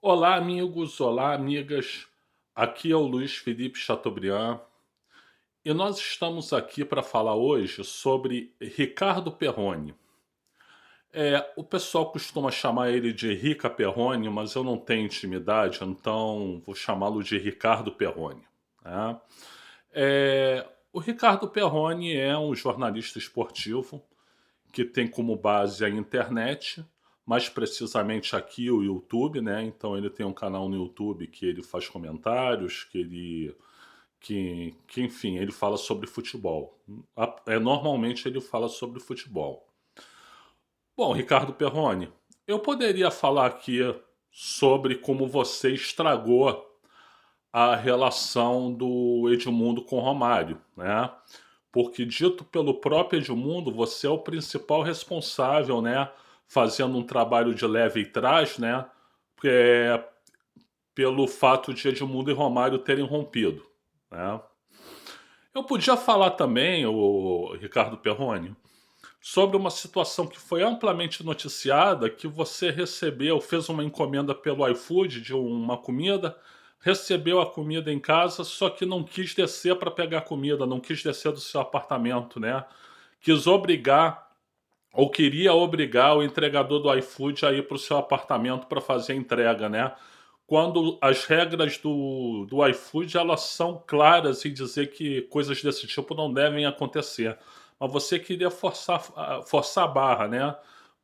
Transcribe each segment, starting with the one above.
Olá, amigos, olá, amigas. Aqui é o Luiz Felipe Chateaubriand e nós estamos aqui para falar hoje sobre Ricardo Perrone. O pessoal costuma chamar ele de Rica Perrone, mas eu não tenho intimidade, então vou chamá-lo de Ricardo Perrone. Né? O Ricardo Perrone é um jornalista esportivo que tem como base a internet, mais precisamente aqui o YouTube, né? Então ele tem um canal no YouTube que ele faz comentários, enfim, ele fala sobre futebol. Normalmente ele fala sobre futebol. Bom, Ricardo Perrone, eu poderia falar aqui sobre como você estragou a relação do Edmundo com o Romário, né? Porque dito pelo próprio Edmundo, você é o principal responsável, né? Fazendo um trabalho de leve e trás, né? É, pelo fato de Edmundo e Romário terem rompido, né? Eu podia falar também, o Ricardo Perrone, sobre uma situação que foi amplamente noticiada, que você recebeu, fez uma encomenda pelo iFood de uma comida, recebeu a comida em casa, só que não quis descer para pegar a comida, não quis descer do seu apartamento, né? Quis obrigar, ou queria obrigar o entregador do iFood a ir para o seu apartamento para fazer a entrega, né? Quando as regras do iFood, elas são claras em dizer que coisas desse tipo não devem acontecer. Mas você queria forçar a barra, né?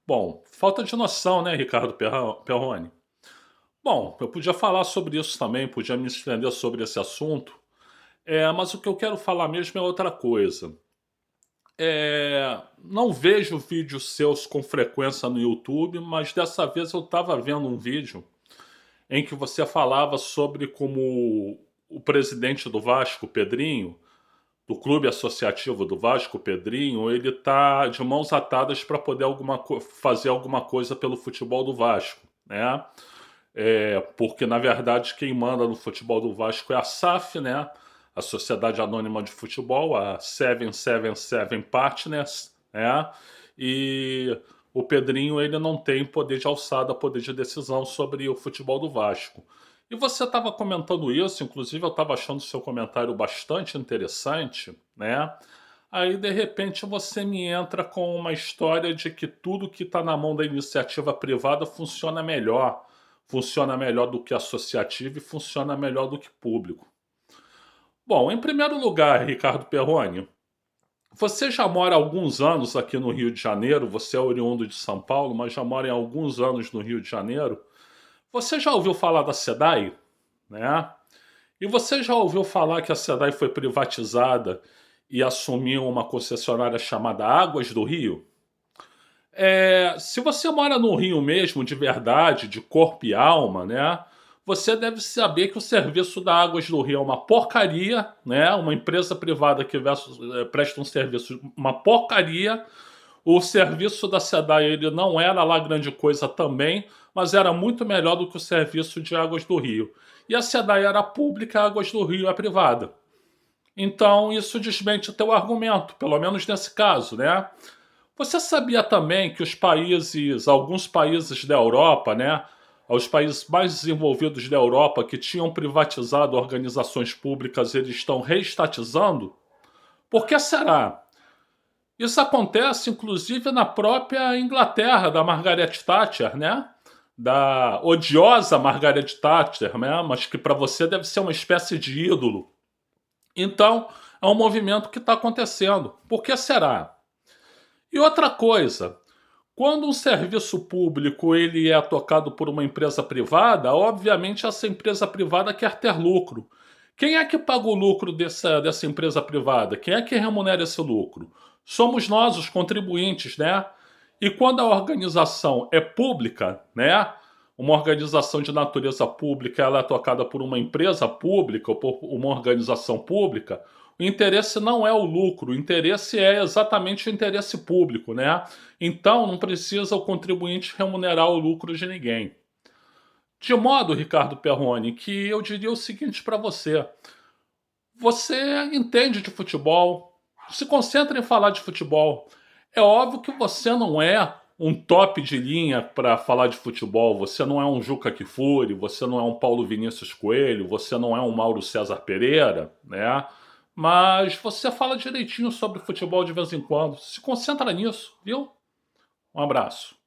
Bom, falta de noção, né, Ricardo Perrone? Bom, eu podia falar sobre isso também, podia me estender sobre esse assunto, mas o que eu quero falar mesmo é outra coisa. Não vejo vídeos seus com frequência no YouTube, mas dessa vez eu estava vendo um vídeo em que você falava sobre como o presidente do Vasco, Pedrinho, do Clube Associativo do Vasco, Pedrinho, ele tá de mãos atadas para poder fazer alguma coisa pelo futebol do Vasco, né? Porque na verdade quem manda no futebol do Vasco é a SAF, né? A Sociedade Anônima de Futebol, a 777 Partners, né? E o Pedrinho ele não tem poder de alçada, poder de decisão sobre o futebol do Vasco. E você estava comentando isso, inclusive eu estava achando o seu comentário bastante interessante, né? Aí de repente você me entra com uma história de que tudo que está na mão da iniciativa privada funciona melhor do que associativo e funciona melhor do que público. Bom, em primeiro lugar, Ricardo Perrone, você já mora há alguns anos aqui no Rio de Janeiro, você é oriundo de São Paulo, mas já mora há alguns anos no Rio de Janeiro. Você já ouviu falar da SEDAI, né? E você já ouviu falar que a SEDAI foi privatizada e assumiu uma concessionária chamada Águas do Rio? Se você mora no Rio mesmo, de verdade, de corpo e alma, né? Você deve saber que o serviço da Águas do Rio é uma porcaria, né? Uma empresa privada que presta um serviço, uma porcaria. O serviço da SEDAI ele não era lá grande coisa também, mas era muito melhor do que o serviço de Águas do Rio. E a SEDAI era pública, a Águas do Rio é privada. Então isso desmente o teu argumento, pelo menos nesse caso, né? Você sabia também que alguns países da Europa, né, os países mais desenvolvidos da Europa que tinham privatizado organizações públicas, eles estão reestatizando? Por que será? Isso acontece, inclusive, na própria Inglaterra, da Margaret Thatcher, né? Da odiosa Margaret Thatcher, né? Mas que para você deve ser uma espécie de ídolo. Então, é um movimento que está acontecendo. Por que será? E outra coisa, quando um serviço público ele é tocado por uma empresa privada, obviamente essa empresa privada quer ter lucro. Quem é que paga o lucro dessa empresa privada? Quem é que remunera esse lucro? Somos nós, os contribuintes, né? E quando a organização é pública, né? Uma organização de natureza pública, ela é tocada por uma empresa pública ou por uma organização pública, o interesse não é o lucro, o interesse é exatamente o interesse público, né? Então não precisa o contribuinte remunerar o lucro de ninguém. De modo, Ricardo Perrone, que eu diria o seguinte para você: você entende de futebol, se concentra em falar de futebol. É óbvio que você não é um top de linha para falar de futebol, você não é um Juca Kfouri, você não é um Paulo Vinícius Coelho, você não é um Mauro César Pereira, né? Mas você fala direitinho sobre futebol de vez em quando. Se concentra nisso, viu? Um abraço.